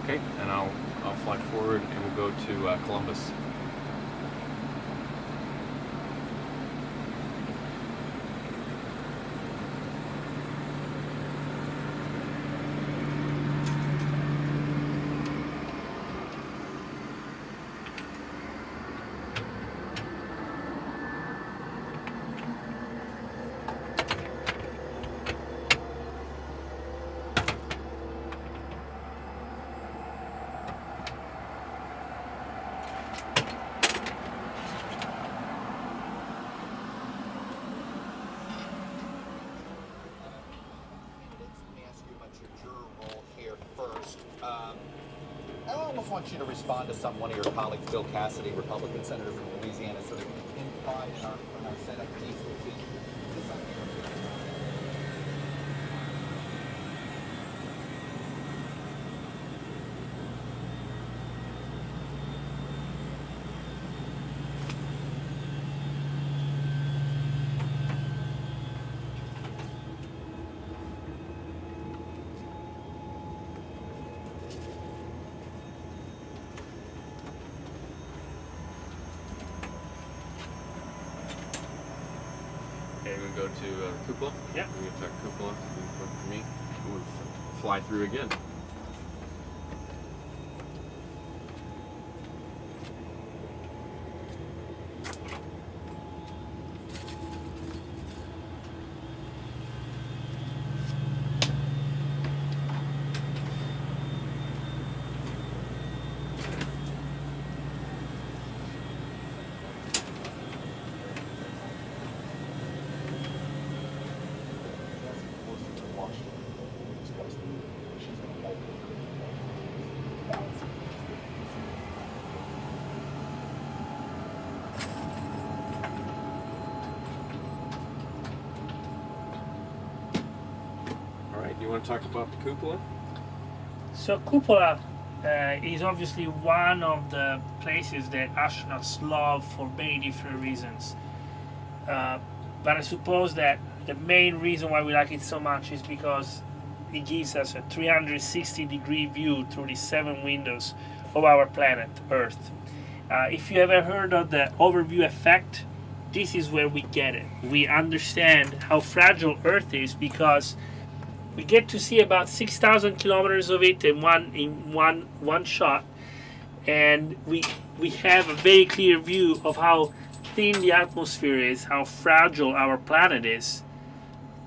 Okay, and I'll fly forward, and we'll go to Columbus. Let me ask you about your juror role here first. I almost want you to respond to one of your colleagues, Bill Cassidy, Republican senator from Louisiana, sort of implied in our Senate case routine. Okay, we go to cupola. Yep. We can check cupola for me. We'll fly through again. All right, you want to talk about the cupola? So cupola is obviously one of the places that astronauts love for many different reasons. But I suppose that the main reason why we like it so much is because it gives us a 360-degree view through the 7 windows of our planet, Earth. If you ever heard of the overview effect, this is where we get it. We understand how fragile Earth is because we get to see about 6,000 kilometers of it in one shot, and we have a very clear view of how thin the atmosphere is, how fragile our planet is.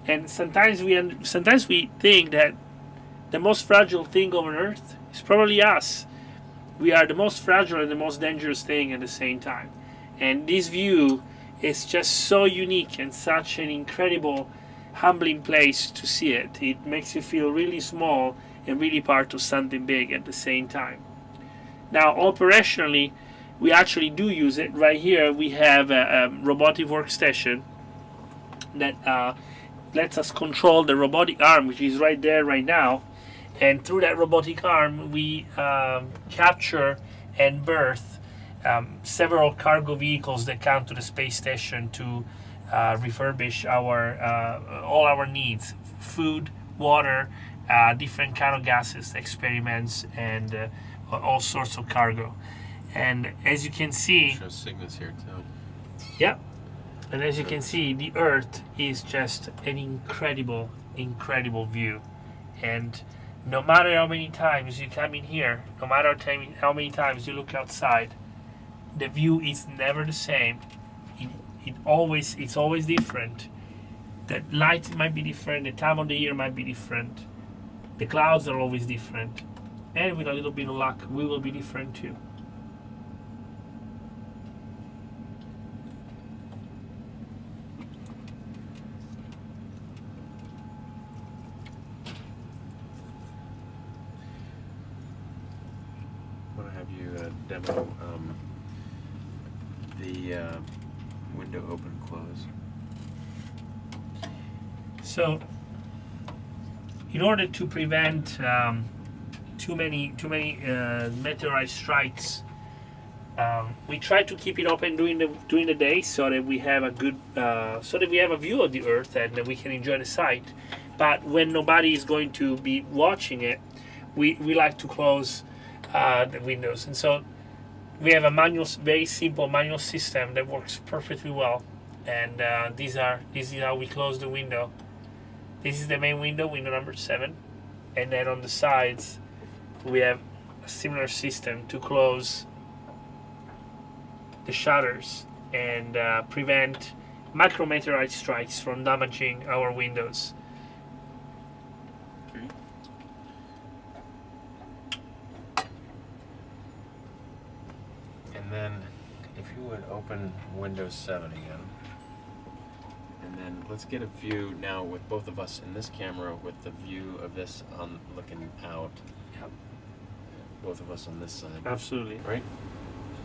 And sometimes we think that the most fragile thing on Earth is probably us. We are the most fragile and the most dangerous thing at the same time. And this view is just so unique and such an incredible, humbling place to see it. It makes you feel really small and really part of something big at the same time. Now, operationally, we actually do use it. Right here, we have a robotic workstation that lets us control the robotic arm, which is right there right now. And through that robotic arm, we capture and berth several cargo vehicles that come to the space station to refurbish all our needs: food, water, different kind of gases, experiments, and all sorts of cargo. And as you can see, Shows Cygnus here too. yeah, and as you can see, the Earth is just an incredible, incredible view. And no matter how many times you come in here, no matter how many times you look outside, the view is never the same. It's always different. The light might be different, the time of the year might be different, the clouds are always different, and with a little bit of luck, we will be different too. I want to have you demo the window open close. So, in order to prevent too many meteorite strikes, we try to keep it open during the day so that we have a good view of the Earth and that we can enjoy the sight. But when nobody is going to be watching it, we like to close the windows. And so we have a very simple manual system that works perfectly well. And this is how we close the window. This is the main window, window number 7. And then on the sides, we have a similar system to close the shutters and prevent micrometeorite strikes from damaging our windows. Okay. And then, if you would open Windows 7 again. And then let's get a view now with both of us in this camera with the view of this on looking out. Yep. Both of us on this side. Absolutely. Right?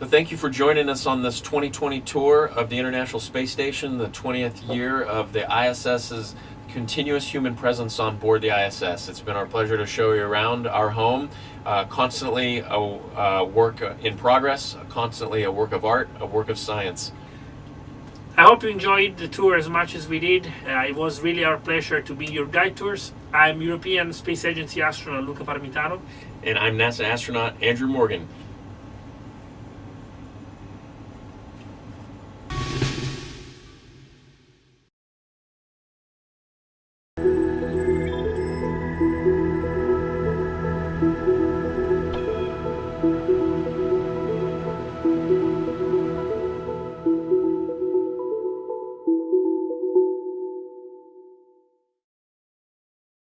So thank you for joining us on this 2020 tour of the International Space Station, the 20th year of the ISS's continuous human presence on board the ISS. It's been our pleasure to show you around our home, constantly a work in progress, constantly a work of art, a work of science. I hope you enjoyed the tour as much as we did. It was really our pleasure to be your guide tours. I'm European Space Agency astronaut Luca Parmitano. And I'm NASA astronaut Andrew Morgan.